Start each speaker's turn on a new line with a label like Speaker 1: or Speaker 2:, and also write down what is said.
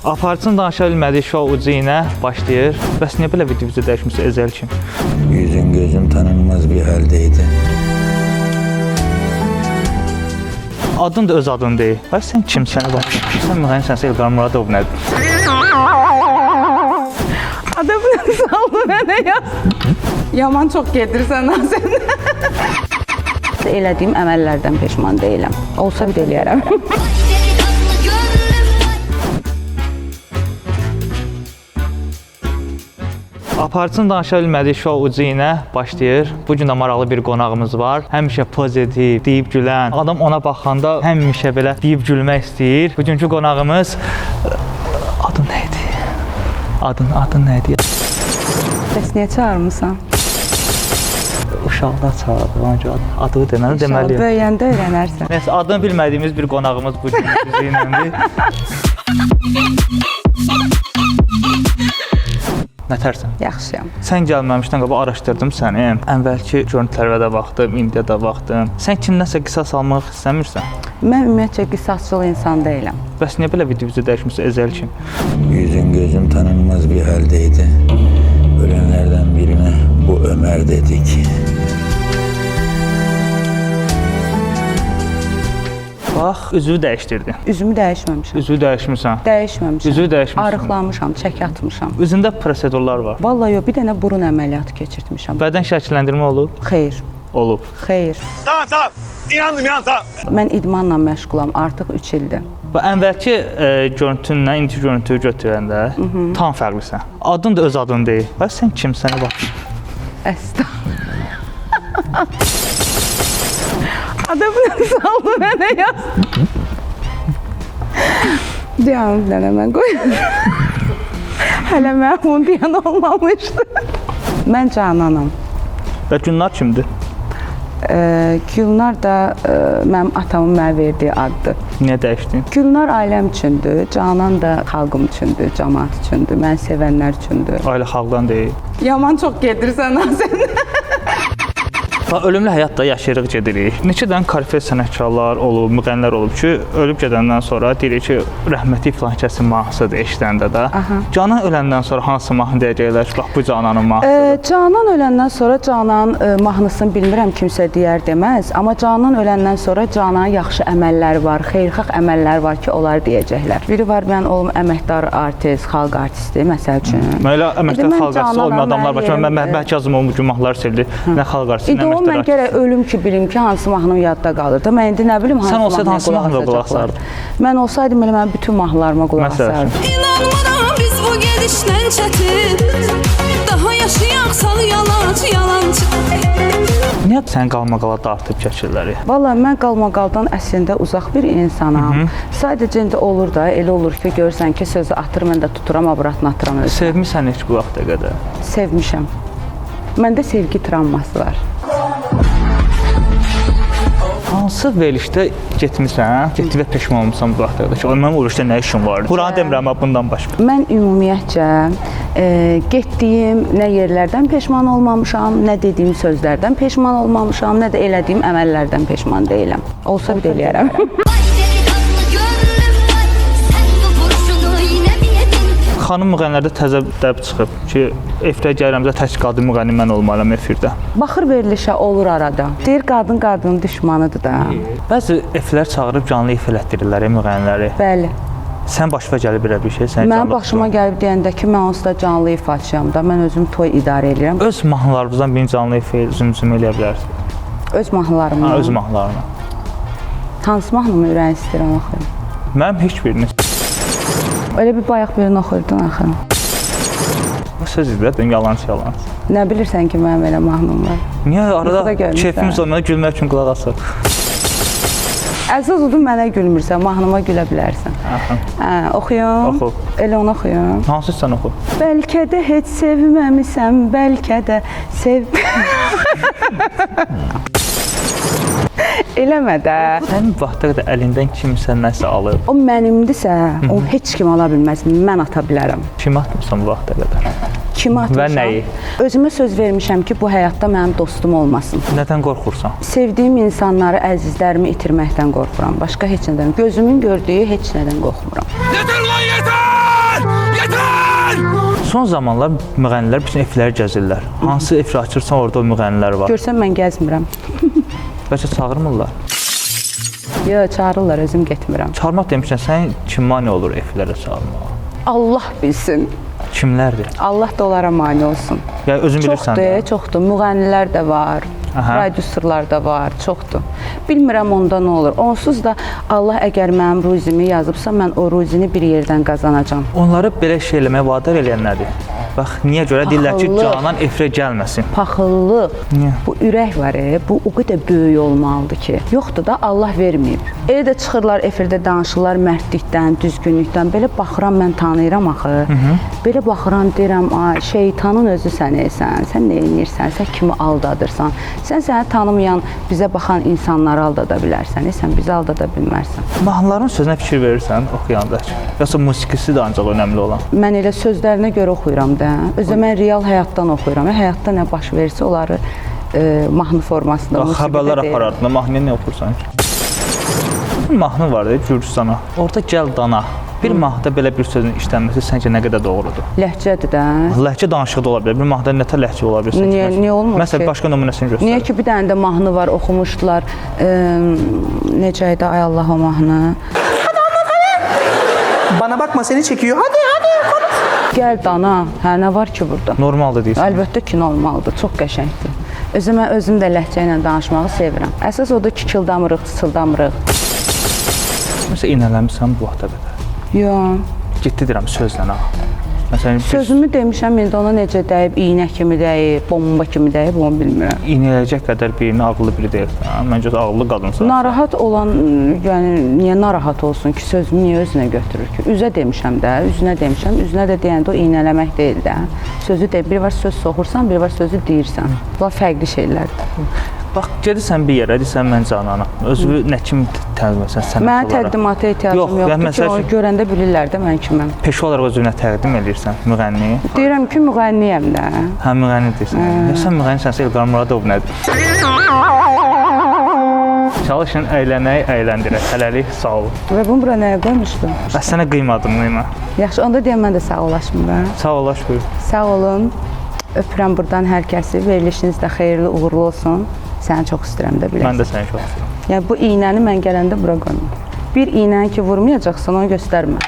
Speaker 1: Aparıcının danışa bilmədiyi şou ucu ilə başlayır. Bəs niyə belə video dəyişmişsə Ezel kimi?
Speaker 2: Yüzün gözün tanınmaz bir haldeydi.
Speaker 1: Adın da öz adın deyil. Bəs sən kimsən? Sən müğənnisən, İlqar Muradov nədir?
Speaker 3: Adamı nasıl saldı mənə ya? Yaman çox gedirsən ha sən. Elədiyim əməllərdən peşman deyiləm. Olsa bir də eləyərəm.
Speaker 1: Aparıcının danışa bilmədiyi şou ucu ilə başlayır. Bu gün də maraqlı bir qonağımız var. Həmişə pozitiv, deyib gülən. Adam ona baxanda həmişə belə deyib gülmək istəyir. Bugünkü qonağımız adın nə idi? Adın nə idi?
Speaker 3: Bəs niyə çağırmısan?
Speaker 1: Uşaqlar çağırdı. Onca adı deməli deməliyəm.
Speaker 3: Böyüyəndə öyrənərsən.
Speaker 1: Nəysə, adını bilmədiyimiz bir qonağımız bu gün bizimlədir. Nətərsən?
Speaker 3: Yaxşıyam.
Speaker 1: Sən gəlməmişdən qabaq araşdırdım səni. Əvvəlki görüntülərə də baxdım, indiyə də baxdım. Sən kimdənsə qisas almaq istəmirsən?
Speaker 3: Mən ümumiyyətcə qisasçıl insan deyiləm.
Speaker 1: Bəs niyə belə video dəyişmişsə Ezel kimi?
Speaker 2: Yüzün gözün tanınmaz bir haldeydi. Ölenlerden birine bu Ömer dedik.
Speaker 1: Bax, üzvü dəyişdirdin.
Speaker 3: Üzümü dəyişməmişəm.
Speaker 1: Üzvü dəyişmirsən.
Speaker 3: Dəyişməmişəm.
Speaker 1: Üzvü dəyişmirsən.
Speaker 3: Arıqlamışam, çək atmışam.
Speaker 1: Üzündə prosedurlar var.
Speaker 3: Vallahi yox, bir dənə burun əməliyyatı keçirtmişəm.
Speaker 1: Bədən şəkilləndirmə olub?
Speaker 3: Xeyr,
Speaker 1: Olub.
Speaker 3: xeyr.
Speaker 4: Tamam. İnandım.
Speaker 3: Mən idmanla məşğulam artıq 3 ildir.
Speaker 1: Və əvvəlki görüntünlə indiki görüntüyü götürəndə tam fərqlisən. Adın da öz adın deyil. Bəs sən kimsən? Bax.
Speaker 3: Əsta. Adamı nasıl saldı mənə ya? Deyəm, bir dənə mən qoy. Hələ mən bunu deyən olmamışdı. Mən Cananam.
Speaker 1: Və Gülnar kimdir?
Speaker 3: Gülnar da mənim atamın mənə verdiyi addır.
Speaker 1: Niyə dəyişdin?
Speaker 3: Gülnar ailəm üçündür, Canan da xalqım üçündür, cəmaət üçündür, məni sevənlər üçündür.
Speaker 1: Ailə xalqdan deyil.
Speaker 3: Yaman çox gedirsən ha sən.
Speaker 1: Bax, ölümlü həyatda yaşayırıq gedirik. Neçə dənə kalifiyə sənətkarlar olub, müğənnilər olub ki, ölüb gedəndən sonra deyirik ki, rəhmətli filan kəsin mahnısıdır eşidəndə də. Canan öləndən sonra hansı mahnı deyəcəklər ki, bax bu Cananın mahnısıdır?
Speaker 3: Canan öləndən sonra Canan mahnısını bilmirəm kimsə deyər deməz, amma Canan öləndən sonra Cananın yaxşı əməlləri var, xeyirxah əməlləri var ki, onlar deyəcəklər. Biri var, mən olum əməkdar artist, xalq artisti, məsəl üçün.
Speaker 1: Elə əməkdar xalq artisti olmayan adamlar var ki, mən Məhbət Kazımov bu gün mahnıları sevdi. Nə xalq artisti, nə
Speaker 3: mən gərək ölüm ki, bilim ki, hansı mahnım yadda qalır da. Mən indi nə bilim, hansı mahnıya qulaq asacaqlar. Mən olsaydım, elə mən bütün mahnılarıma qulaq asardım.
Speaker 5: İnanmaram biz bu gedişdən çətin, daha yaşayaq sal yalancı.
Speaker 1: Niyə sən qalmaqala dartıb keçirlər?
Speaker 3: Vallahi mən qalmaqaldan əslində uzaq bir insanam. Sadəcə indi olur da, elə olur ki, görürsən ki, sözü atır, mən də tuturam, abratını atıram özüm.
Speaker 1: Sevmirsən heç bu vaxta qədər?
Speaker 3: Sevmişəm. Məndə sevgi travması var.
Speaker 1: Hansı verilişdə getmirsən? Getdi və peşman olmusan bu vaxta qədər ki, mənim o verilişdə nə işim var? Buranı demirəm, bundan başqa.
Speaker 3: Mən ümumiyyətcə getdiyim nə yerlərdən peşman olmamışam, nə dediyim sözlərdən peşman olmamışam, nə də elədiyim əməllərdən peşman deyiləm. Olsa bir də eləyərəm.
Speaker 1: Xanım müğənnilərdə təzə dəb çıxıb ki, efirə gəlirəmizə tək qadın müğənni mən olmalıyam efirdə.
Speaker 3: Baxır verilişə olur arada. Deyir qadın qadının düşmanıdır da.
Speaker 1: Bəzi efirlər çağırıb canlı ifa elətdirirlər müğənniləri.
Speaker 3: Bəli.
Speaker 1: Sən başına gəlib belə bir şey?
Speaker 3: Mənim başıma gəlib deyəndə ki, mən onsuz da canlı ifaçıyam da, mən özüm toy idarə edirəm.
Speaker 1: Öz mahnılarınızdan birini canlı ifa zümzümə eləyə bilərsiniz.
Speaker 3: Öz mahnılarımla?
Speaker 1: Öz mahnılarına.
Speaker 3: Hansı mahnımı ürəyin istəyirəm oxuyum?
Speaker 1: Mənim heç birini.
Speaker 3: Öyle bir bayaq birini oxuyurdun axı.
Speaker 1: Bu söz izlədin, yalancı.
Speaker 3: Nə bilirsən ki, mənim elə mahnım var?
Speaker 1: Niyə arada keyfimiz olmadan gülmək üçün qulaq asaq?
Speaker 3: Əsas odur mənə gülmürsən, mahnıma gülə bilərsən. Oxuyum.
Speaker 1: Oxu.
Speaker 3: Elə onu oxuyum.
Speaker 1: Hansı sən oxu?
Speaker 3: Bəlkə də heç sevməmisən, bəlkə də sev... Eləmə də.
Speaker 1: Sənin vaxta qədər əlindən kimsə nəsə alıb.
Speaker 3: O mənimdirsə, o heç kim ala bilməz, mən ata bilərəm.
Speaker 1: Kim atmırsan bu vaxta qədər?
Speaker 3: Kimi atmışam?
Speaker 1: Və nəyi?
Speaker 3: Özümə söz vermişəm ki, bu həyatda mənim dostum olmasın.
Speaker 1: Nədən qorxursan?
Speaker 3: Sevdiyim insanları, əzizlərimi itirməkdən qorxuram. Başqa heç nədən. Gözümün gördüyü heç nədən qorxmuram.
Speaker 4: Yeter lan yeter!
Speaker 1: Son zamanlar müğənnilər bütün efləri gəzirlər. Hansı efri açırsan orada o müğənnilər var.
Speaker 3: Görsən mən gəzmirəm.
Speaker 1: Bəlkə çağırmırlar.
Speaker 3: Yox, çağırırlar, özüm getmirəm.
Speaker 1: Çağırmaq demişsən, sən kim mane olur eflərə çağırmağa?
Speaker 3: Allah bilsin.
Speaker 1: Kimlərdir?
Speaker 3: Allah da onlara mane olsun.
Speaker 1: Yəni özün bilirsən də.
Speaker 3: Çoxdur. Müğənnilər də var. Prodüserlər də var, çoxdur. Bilmirəm onda nə olur. Onsuz da Allah əgər mənim ruzimi yazıbsa, mən o ruzini bir yerdən qazanacam.
Speaker 1: Onları belə şey eləməyə vadar eləyən nədir? Bax, niyə görə deyirlər ki,
Speaker 3: Paxıllıq.
Speaker 1: canan efrə gəlməsin?
Speaker 3: Paxıllıq.
Speaker 1: Niyə?
Speaker 3: Bu ürək var, bu o qədər böyük olmalıdır ki, yoxdur da Allah verməyib. Elə də çıxırlar efirdə danışırlar mərdlikdən, düzgünlükdən. Belə baxıram, mən tanıyıram axı. Belə baxıram, deyirəm, ay, şeytanın özü sənsən. Sən nə edirsən? Sən kimi aldadırsan? Sən səni tanımayan, bizə baxan insanları aldada bilərsən. Sən bizi aldada bilmərsən.
Speaker 1: Mahnıların sözünə fikir verirsən oxuyanda? Yoxsa musiqisi də ancaq önəmli olan?
Speaker 3: Mən elə sözlərinə görə oxuyuram da. Özə mən real həyatdan oxuyuram. Həyatda nə baş verirsə, onları mahnı formasında, musiqidə
Speaker 1: xəbərlər
Speaker 3: deyirəm.
Speaker 1: aparatında mahnıya nə oxursan ki? Bir mahnı var da Gürcüstana. Orada gəl dana. Bir mahnıda belə bir sözün işlənməsi səncə nə qədər doğrudur?
Speaker 3: Ləhcədir də.
Speaker 1: Ləhcə danışığı da ola bilər. Bir mahnıda nə tər ləhcə ola bilər?
Speaker 3: Niyə olmur
Speaker 1: Məsələn,
Speaker 3: ki?
Speaker 1: başqa nümunəsini göstər.
Speaker 3: Niyə ki, bir dənə də mahnı var, oxumuşdular. Necə idi, ay Allah, o mahnı?
Speaker 6: Bana bakma seni çekiyor. Hadi konuş.
Speaker 3: Gəl dana. Hə, nə var ki burada?
Speaker 1: Normaldır deyirsən.
Speaker 3: Əlbəttə ki, normaldır. Çox qəşəngdir. Özüm də ləhcə ilə danışmağı sevirəm. Əsas odur ki, çıldamırıq, çıldamırıq.
Speaker 1: Məsələn, inələmisən bu vaxta qədər.
Speaker 3: Yox.
Speaker 1: Getdi deyirəm sözlə ha. Məsələn,
Speaker 3: Sözümü demişəm, indi ona necə dəyib, iynə kimi dəyib, bomba kimi dəyib, onu bilmirəm.
Speaker 1: İynələyəcək qədər birini ağıllı biri deyil. Məncə ağıllı qadınsan.
Speaker 3: Narahat olan, yəni niyə narahat olsun ki, sözümü niyə özünə götürür ki? Üzə demişəm də, üzünə demişəm, üzünə də deyəndə o iynələmək deyil də. Sözü de, bir var söz soxursan, bir var sözü deyirsən. Bunlar fərqli şeylərdir.
Speaker 1: Bax, gedirsən bir yerə, deyirsən mən cananam. Özünü nə kimi təqdim etsən?
Speaker 3: Mənə təqdimata ehtiyacım yoxdur ki, onu görəndə bilirlər də mən kiməm.
Speaker 1: Peşə olaraq özünə təqdim edirsən, müğənni.
Speaker 3: Deyirəm ki, müğənniyəm də.
Speaker 1: Hə, müğənni deyirsən. Sən müğənnisənsə İlqar Muradov nədir? Çalışın, əylənək, əyləndirək. Hələlik, sağ olun.
Speaker 3: Və bunu bura nəyə qoymuşdum?
Speaker 1: Bəs sənə qıymadım, qıyma.
Speaker 3: Yaxşı, onda deyəm mən də sağollaşmıram.
Speaker 1: Sağ olaş, buyur.
Speaker 3: Sağ olun. Öpürəm buradan hər kəsi. Verilişiniz də xeyirli, uğurlu olsun. Səni çox istəyirəm də bilirsən.
Speaker 1: Mən də səni çox istəyirəm.
Speaker 3: Yəni bu iynəni mən gələndə bura qoymam. Bir iynəni ki vurmayacaqsan, onu göstərmə.